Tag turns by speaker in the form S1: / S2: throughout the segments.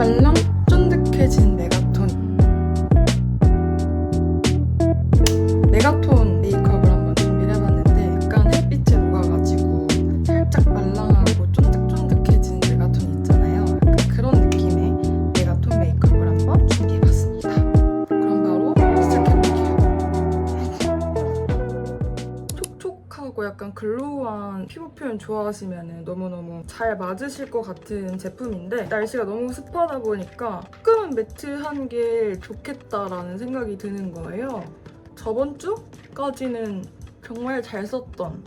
S1: 말랑 쫀득해진 메가톤. 메가톤 메이크업을 한번 준비를 해봤는데 약간 햇빛에 녹아가지고 살짝 말랑하고 쫀득쫀득해진 메가톤 있잖아요. 약간 그런 느낌의 메가톤 메이크업을 한번 준비해봤습니다. 그럼 바로 시작해볼게요. 촉촉하고 약간 글로우한 피부 표현 좋아하시면 너무너무 잘 맞으실 것 같은 제품인데 날씨가 너무 습하다 보니까 조금은 매트한 게 좋겠다라는 생각이 드는 거예요. 저번 주까지는 정말 잘 썼던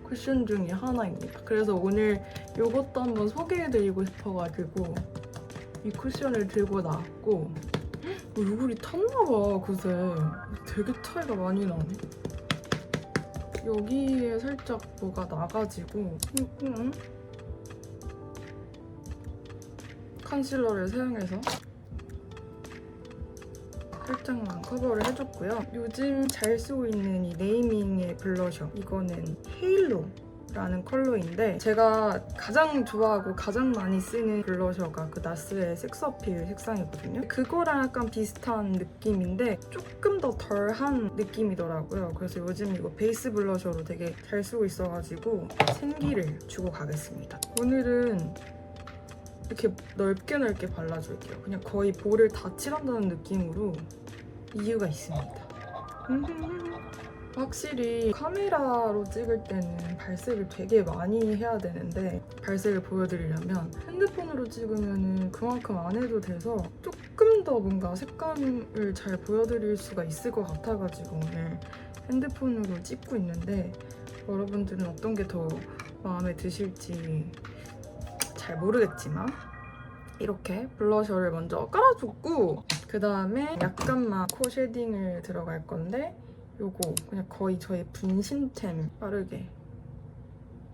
S1: 쿠션 중에 하나입니다. 그래서 오늘 이것도 한번 소개해드리고 싶어가지고 이 쿠션을 들고 나왔고 얼굴이 탔나봐 그새. 되게 차이가 많이 나네. 여기에 살짝 뭐가 나가지고 컨실러를 사용해서 살짝만 커버를 해줬고요. 요즘 잘 쓰고 있는 이 네이밍의 블러셔, 이거는 헤일로라는 컬러인데 제가 가장 좋아하고 가장 많이 쓰는 블러셔가 그 나스의 섹스어필 색상이거든요. 그거랑 약간 비슷한 느낌인데 조금 더 덜한 느낌이더라고요. 그래서 요즘 이거 베이스 블러셔로 되게 잘 쓰고 있어가지고 생기를 주고 가겠습니다. 오늘은 이렇게 넓게 발라줄게요. 그냥 거의 볼을 다 칠한다는 느낌으로 이유가 있습니다. 확실히 카메라로 찍을 때는 발색을 되게 많이 해야 되는데 발색을 보여드리려면 핸드폰으로 찍으면 그만큼 안 해도 돼서 조금 더 뭔가 색감을 잘 보여드릴 수가 있을 것 같아가지고 오늘 핸드폰으로 찍고 있는데 여러분들은 어떤 게 더 마음에 드실지 잘 모르겠지만 이렇게 블러셔를 먼저 깔아줬고 그 다음에 약간만 코 쉐딩을 들어갈 건데 요거 그냥 거의 저의 분신템 빠르게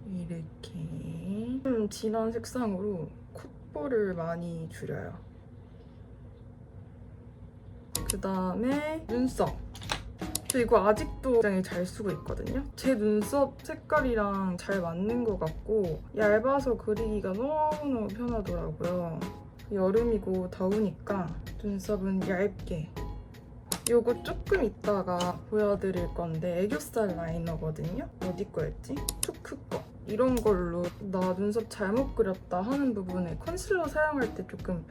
S1: 이렇게 좀 진한 색상으로 콧볼을 많이 줄여요. 그 다음에 눈썹. 저 이거 아직도 굉장히 잘 쓰고 있거든요. 제 눈썹 색깔이랑 잘 맞는 것 같고 얇아서 그리기가 너무너무 편하더라고요. 여름이고 더우니까 눈썹은 얇게. 이거 조금 이따가 보여드릴 건데 애교살 라이너거든요. 어디 거였지? 투크 거. 이런 걸로 나 눈썹 잘못 그렸다 하는 부분에 컨실러 사용할 때 조금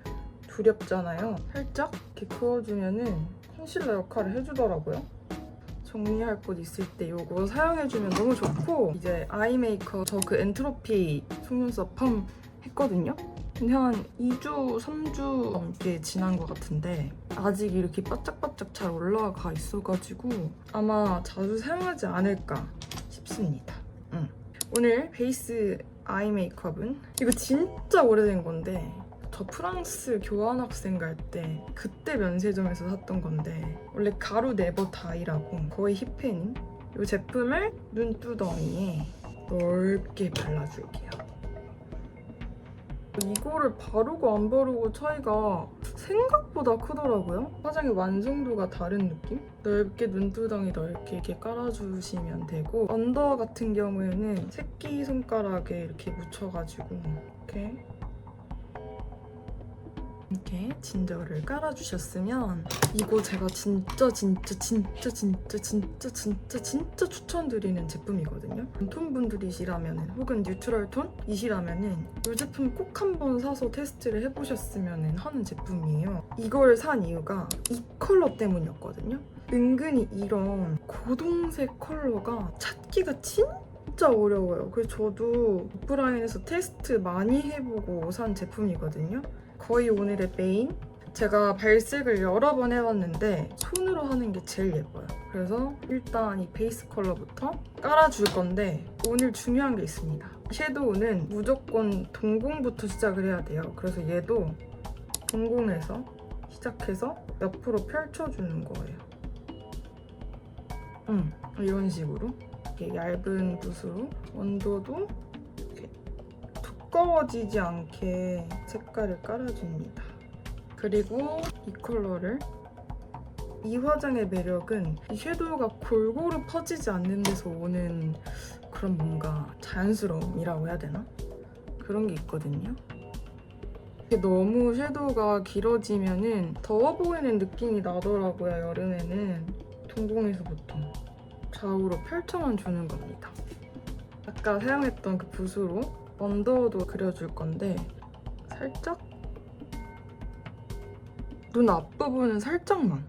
S1: 두렵잖아요. 살짝 이렇게 그어주면은 컨실러 역할을 해주더라고요. 정리할 곳 있을 때 이거 사용해주면 너무 좋고 이제 아이 메이크업 저 그 엔트로피 속눈썹 펌 했거든요. 근데 한 2주, 3주 넘게 지난 것 같은데 아직 이렇게 바짝바짝 잘 올라가 있어가지고 아마 자주 사용하지 않을까 싶습니다. 오늘 베이스 아이 메이크업은 이거 진짜 오래된 건데 저 프랑스 교환학생 갈 때 그때 면세점에서 샀던 건데 원래 가루 네버 다이라고 거의 힙팬인 이 제품을 눈두덩이에 넓게 발라줄게요. 이거를 바르고 안 바르고 차이가 생각보다 크더라고요. 화장의 완성도가 다른 느낌? 넓게 눈두덩이 넓게 이렇게 깔아주시면 되고 언더 같은 경우에는 새끼손가락에 이렇게 묻혀가지고 이렇게 진저를 깔아주셨으면 이거 제가 진짜 추천드리는 제품이거든요. 톤 분들이시라면 혹은 뉴트럴 톤이시라면 이 제품 꼭 한번 사서 테스트를 해보셨으면 하는 제품이에요. 이걸 산 이유가 이 컬러 때문이었거든요. 은근히 이런 고동색 컬러가 찾기가 진짜 어려워요. 그래서 저도 오프라인에서 테스트 많이 해보고 산 제품이거든요. 거의 오늘의 메인. 제가 발색을 여러 번 해봤는데 손으로 하는 게 제일 예뻐요. 그래서 일단 이 베이스 컬러부터 깔아줄 건데 오늘 중요한 게 있습니다. 섀도우는 무조건 동공부터 시작을 해야 돼요. 그래서 얘도 동공에서 시작해서 옆으로 펼쳐주는 거예요. 이런 식으로 이렇게 얇은 붓으로 원도도 두꺼워지지 않게 색깔을 깔아줍니다. 그리고 이 컬러를 이 화장의 매력은 이 섀도우가 골고루 퍼지지 않는 데서 오는 그런 뭔가 자연스러움이라고 해야 되나? 그런 게 있거든요. 이게 너무 섀도우가 길어지면은 더워 보이는 느낌이 나더라고요, 여름에는. 동공에서 보통 좌우로 펼쳐만 주는 겁니다. 아까 사용했던 그 붓으로 언더도 그려줄 건데 살짝 눈 앞부분은 살짝만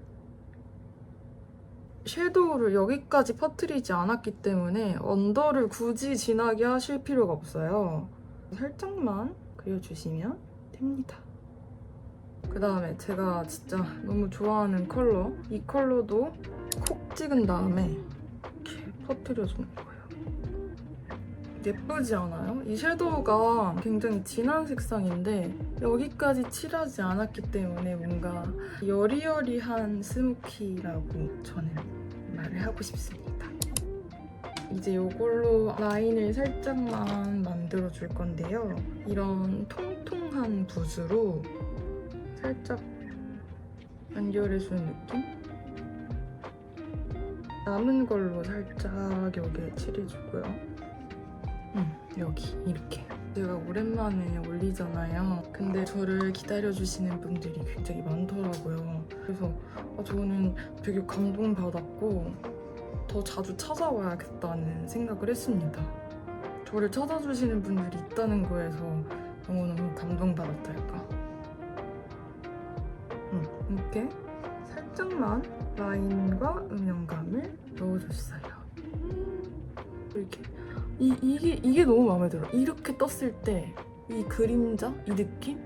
S1: 섀도우를 여기까지 퍼뜨리지 않았기 때문에 언더를 굳이 진하게 하실 필요가 없어요. 살짝만 그려주시면 됩니다. 그 다음에 제가 진짜 너무 좋아하는 컬러, 이 컬러도 콕 찍은 다음에 이렇게 퍼뜨려주는 거예요. 예쁘지 않아요? 이 섀도우가 굉장히 진한 색상인데 여기까지 칠하지 않았기 때문에 뭔가 여리여리한 스모키라고 저는 말을 하고 싶습니다. 이제 이걸로 라인을 살짝만 만들어줄 건데요. 이런 통통한 붓으로 살짝 연결해주는 느낌? 남은 걸로 살짝 여기에 칠해주고요. 여기 이렇게. 제가 오랜만에 올리잖아요. 근데 저를 기다려주시는 분들이 굉장히 많더라고요. 그래서 저는 되게 감동받았고 더 자주 찾아와야겠다는 생각을 했습니다. 저를 찾아주시는 분들이 있다는 거에서 너무너무 감동받았달까. 이렇게 살짝만 라인과 음영감을 넣어줬어요. 이렇게 이게 너무 마음에 들어. 이렇게 떴을 때 이 그림자, 이 느낌?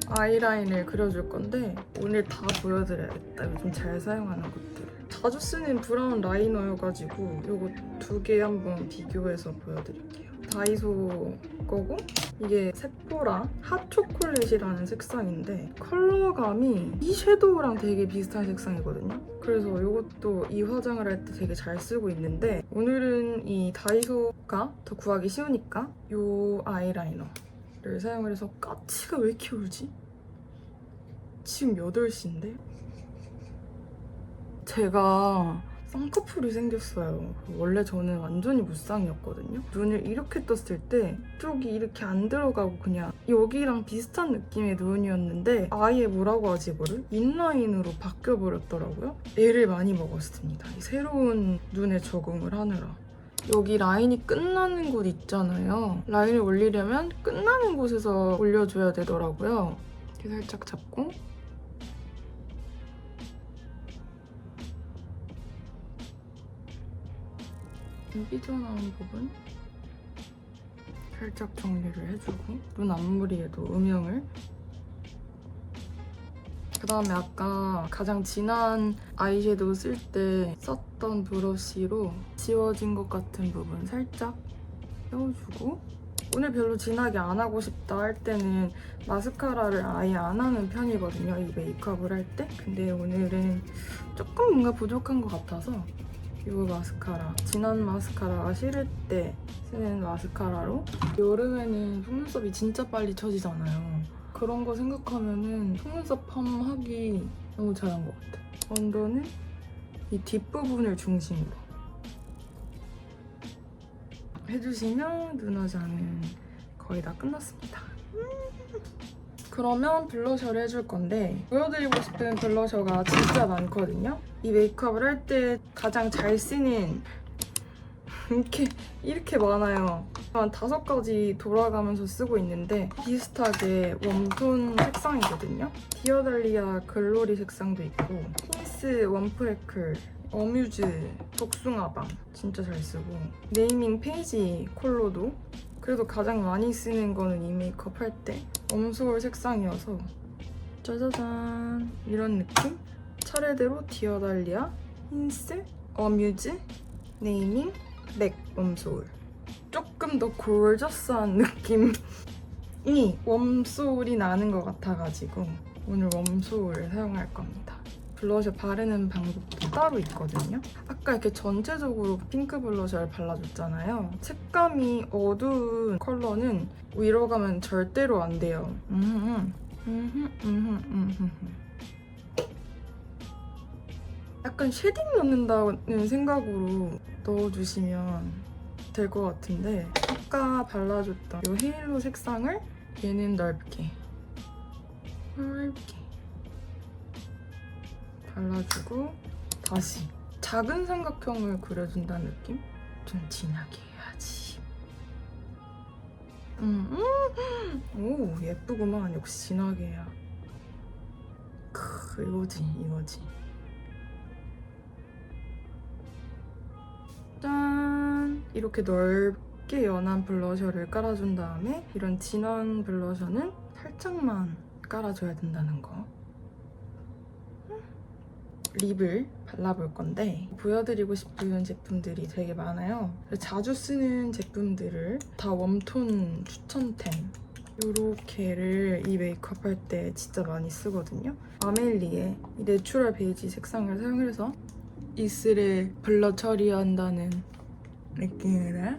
S1: 아이라인을 그려줄 건데 오늘 다 보여드려야겠다. 요즘 잘 사용하는 것들을. 자주 쓰는 브라운 라이너여가지고 이거 두 개 한번 비교해서 보여드릴게요. 다이소 거고 이게 세포라 핫초콜릿이라는 색상인데 컬러감이 이 섀도우랑 되게 비슷한 색상이거든요. 그래서 이것도 이 화장을 할 때 되게 잘 쓰고 있는데 오늘은 이 다이소가 더 구하기 쉬우니까 이 아이라이너를 사용을 해서 까치가 왜 이렇게 울지? 지금 8시인데? 제가 쌍꺼풀이 생겼어요. 원래 저는 완전히 무쌍이었거든요. 눈을 이렇게 떴을 때 이쪽이 이렇게 안 들어가고 그냥 여기랑 비슷한 느낌의 눈이었는데 아예 뭐라고 하지 이거를? 인라인으로 바뀌어버렸더라고요. 애를 많이 먹었습니다. 이 새로운 눈에 적응을 하느라. 여기 라인이 끝나는 곳 있잖아요. 라인을 올리려면 끝나는 곳에서 올려줘야 되더라고요. 이렇게 살짝 잡고 삐져나온 부분 살짝 정리를 해주고 눈 앞머리에도 음영을. 그 다음에 아까 가장 진한 아이섀도우 쓸 때 썼던 브러쉬로 지워진 것 같은 부분 살짝 떼어주고 오늘 별로 진하게 안 하고 싶다 할 때는 마스카라를 아예 안 하는 편이거든요, 이 메이크업을 할 때. 근데 오늘은 조금 뭔가 부족한 것 같아서 이 마스카라, 진한 마스카라가 싫을 때 쓰는 마스카라로. 여름에는 속눈썹이 진짜 빨리 처지잖아요. 그런 거 생각하면은 속눈썹 펌 하기 너무 잘한 것 같아. 언더는 이 뒷부분을 중심으로 해주시면 눈 화장은 거의 다 끝났습니다. 그러면 블러셔를 해줄 건데 보여드리고 싶은 블러셔가 진짜 많거든요. 이 메이크업을 할 때 가장 잘 쓰는 이렇게 많아요. 한 5가지 돌아가면서 쓰고 있는데 비슷하게 웜톤 색상이거든요. 디어달리아 글로리 색상도 있고 힌스 웜프레클, 어뮤즈, 복숭아방 진짜 잘 쓰고 네이밍 페이지 컬러도 그래도 가장 많이 쓰는 거는 이 메이크업 할 때 웜소울 색상이어서 짜자잔 이런 느낌? 차례대로 디어달리아, 힌스, 어뮤즈, 네이밍, 맥 웜소울. 조금 더 골저스한 느낌이 웜소울이 나는 것 같아가지고 오늘 웜소울을 사용할 겁니다. 블러셔 바르는 방법도 따로 있거든요. 아까 이렇게 전체적으로 핑크 블러셔를 발라줬잖아요. 색감이 어두운 컬러는 위로 가면 절대로 안 돼요. 약간 쉐딩 넣는다는 생각으로 넣어주시면 될 것 같은데 아까 발라줬던 이 헤일로 색상을 얘는 넓게 발라주고 다시 작은 삼각형을 그려준다는 느낌? 좀 진하게 해야지. 오 예쁘구만. 역시 진하게 해야. 이거지. 짠! 이렇게 넓게 연한 블러셔를 깔아준 다음에 이런 진한 블러셔는 살짝만 깔아줘야 된다는 거. 립을 발라볼 건데 보여드리고 싶은 제품들이 되게 많아요. 자주 쓰는 제품들을 다 웜톤 추천템 요렇게를 이 메이크업 할 때 진짜 많이 쓰거든요. 아멜리의 이 내추럴 베이지 색상을 사용해서 입술에 블러 처리한다는 느낌으로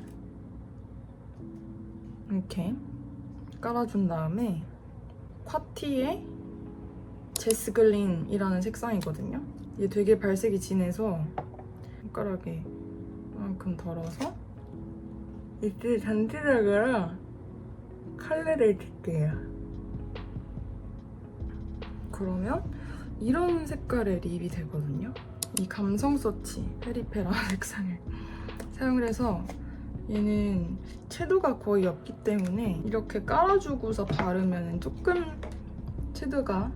S1: 이렇게 깔아준 다음에 콰티의 제스글린이라는 색상이거든요. 이게 되게 발색이 진해서 손가락에 이만큼 덜어서 이때 잔지락으로 컬러를 줄게요. 그러면 이런 색깔의 립이 되거든요. 이 감성 서치 페리페라 색상을 사용을 해서 얘는 채도가 거의 없기 때문에 이렇게 깔아주고서 바르면 조금 채도가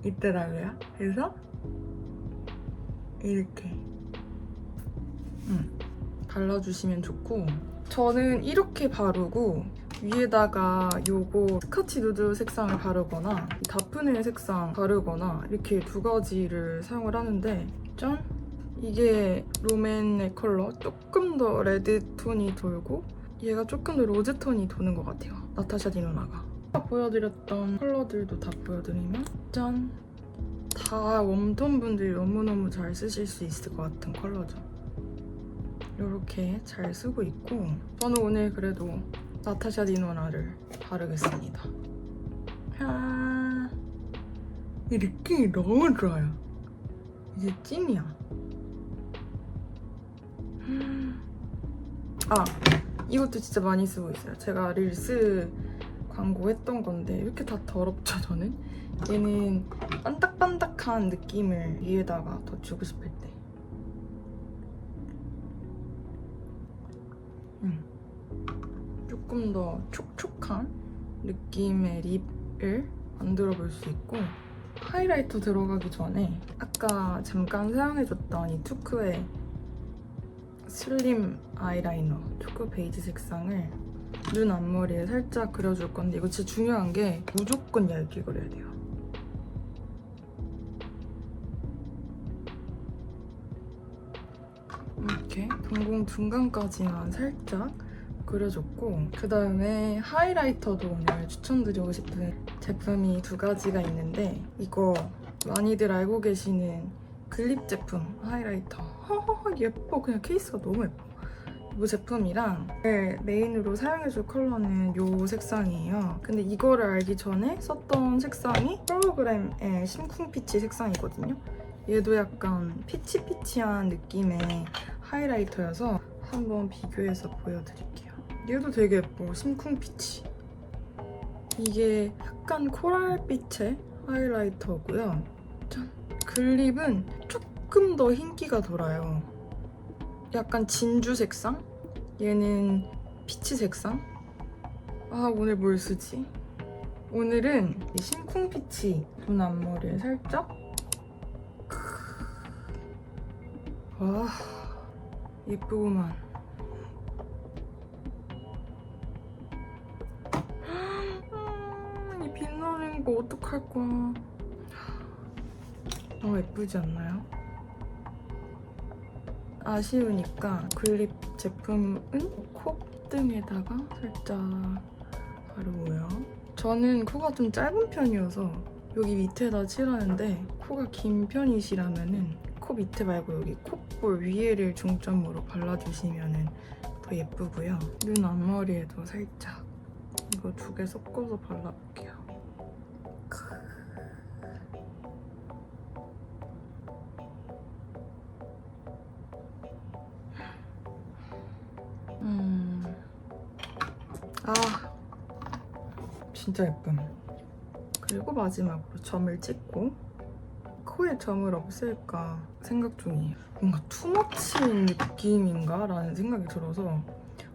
S1: 있더라고요. 그래서 이렇게 발라주시면 좋고 저는 이렇게 바르고 위에다가 요거 스카치 누드 색상을 바르거나 다프네 색상 바르거나 이렇게 두 가지를 사용을 하는데 짠! 이게 롬앤의 컬러 조금 더 레드톤이 돌고 얘가 조금 더 로즈톤이 도는 것 같아요. 나타샤 디노나가 아까 보여드렸던 컬러들도 다 보여드리면 짠! 다 웜톤 분들이 너무너무 잘 쓰실 수 있을 것 같은 컬러죠. 이렇게 잘 쓰고 있고 저는 오늘 그래도 나타샤 디노나를 바르겠습니다. 이 느낌이 너무 좋아요. 이게 찐이야. 이것도 진짜 많이 쓰고 있어요. 제가 릴스 광고했던 건데 이렇게 다 더럽죠 저는? 얘는 반딱반딱한 느낌을 위에다가 더 주고 싶을 때 조금 더 촉촉한 느낌의 립을 만들어 볼 수 있고 하이라이터 들어가기 전에 아까 잠깐 사용해줬던 이 투크의 슬림 아이라이너 초코 베이지 색상을 눈 앞머리에 살짝 그려줄 건데 이거 진짜 중요한 게 무조건 얇게 그려야 돼요. 이렇게 동공 중간까지만 살짝 그려줬고 그 다음에 하이라이터도 오늘 추천드리고 싶은 제품이 두 가지가 있는데 이거 많이들 알고 계시는 글립 제품 하이라이터 예뻐. 그냥 케이스가 너무 예뻐. 이 제품이랑 메인으로 사용해줄 컬러는 이 색상이에요. 근데 이거를 알기 전에 썼던 색상이 홀로그램의 심쿵피치 색상이거든요. 얘도 약간 피치피치한 느낌의 하이라이터여서 한번 비교해서 보여드릴게요. 얘도 되게 예뻐. 심쿵피치. 이게 약간 코랄빛의 하이라이터고요. 짠! 글립은 조금 더 흰기가 돌아요. 약간 진주 색상? 얘는 피치 색상? 오늘 뭘 쓰지? 오늘은 이 심쿵피치 눈 앞머리에 살짝 와 예쁘구만. 이 빛나는 거 어떡할 거야. 너무 예쁘지 않나요? 아쉬우니까 글립 제품은 콧등에다가 살짝 바르고요. 저는 코가 좀 짧은 편이어서 여기 밑에다 칠하는데 코가 긴 편이시라면은 코 밑에 말고 여기 콧볼 위에를 중점으로 발라주시면 더 예쁘고요. 눈 앞머리에도 살짝 이거 두 개 섞어서 발라볼게요. 아, 진짜 예쁨. 그리고 마지막으로 점을 찍고 코에 점을 없앨까 생각 중이에요. 뭔가 투머치인 느낌인가? 라는 생각이 들어서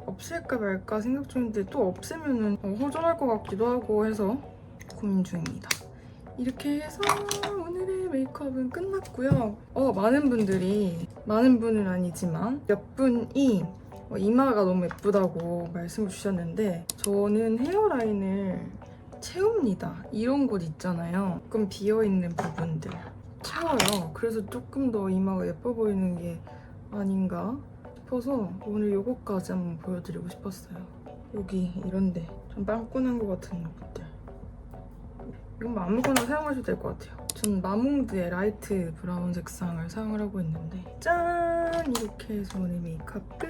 S1: 없앨까 말까 생각 중인데 또 없애면은 허전할 것 같기도 하고 해서 고민 중입니다. 이렇게 해서 오늘의 메이크업은 끝났고요. 많은 분은 아니지만 몇 분이 이마가 너무 예쁘다고 말씀을 주셨는데 저는 헤어라인을 채웁니다. 이런 곳 있잖아요. 조금 비어있는 부분들 채워요. 그래서 조금 더 이마가 예뻐 보이는 게 아닌가 싶어서 오늘 요거까지 한번 보여드리고 싶었어요. 여기 이런데 좀 빵꾸난 것 같은 것들. 이건 뭐 아무거나 사용하셔도 될 것 같아요. 전 마몽드의 라이트 브라운 색상을 사용을 하고 있는데 짠! 이렇게 해서 오늘 메이크업 끝!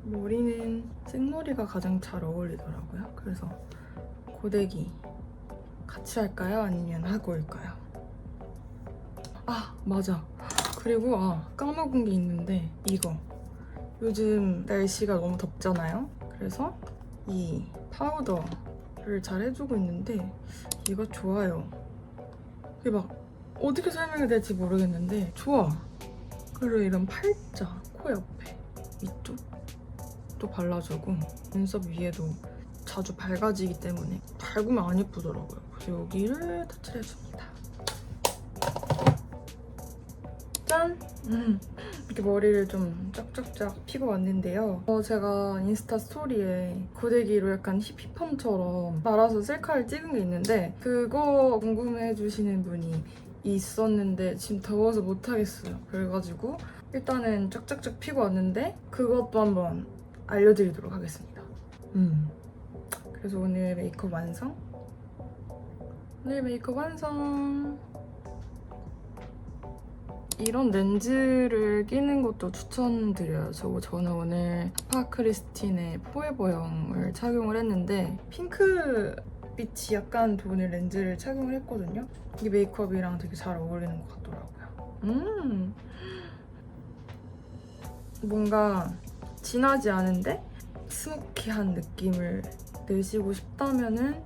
S1: 머리는 생머리가 가장 잘 어울리더라고요. 그래서 고데기 같이 할까요? 아니면 하고 올까요? 아, 맞아. 그리고 까먹은 게 있는데 이거. 요즘 날씨가 너무 덥잖아요. 그래서 이 파우더를 잘 해주고 있는데 얘가 좋아요. 이게 막 어떻게 설명해야 될지 모르겠는데 좋아. 그리고 이런 팔자, 코 옆에, 이쪽 또 발라주고 눈썹 위에도 자주 밝아지기 때문에 밝으면 안 예쁘더라고요. 그래서 여기를 터치를 해줍니다. 짠! 이렇게 머리를 좀 쫙쫙쫙 피고 왔는데요. 제가 인스타 스토리에 고데기로 약간 히피펌처럼 말아서 셀카를 찍은 게 있는데 그거 궁금해 해주시는 분이 있었는데 지금 더워서 못하겠어요. 그래가지고 일단은 쫙쫙쫙 피고 왔는데 그것도 한번 알려드리도록 하겠습니다. 그래서 오늘 메이크업 완성! 이런 렌즈를 끼는 것도 추천드려요. 저는 오늘 스파크리스틴의 포에버형을 착용을 했는데 핑크빛이 약간 도는 렌즈를 착용을 했거든요. 이게 메이크업이랑 되게 잘 어울리는 것 같더라고요. 뭔가 진하지 않은데 스모키한 느낌을 내시고 싶다면은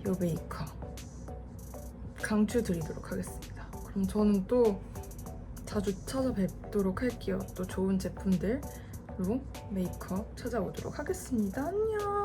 S1: 이 메이크업 강추드리도록 하겠습니다. 그럼 저는 또 자주 찾아뵙도록 할게요. 또 좋은 제품들로 메이크업 찾아오도록 하겠습니다. 안녕!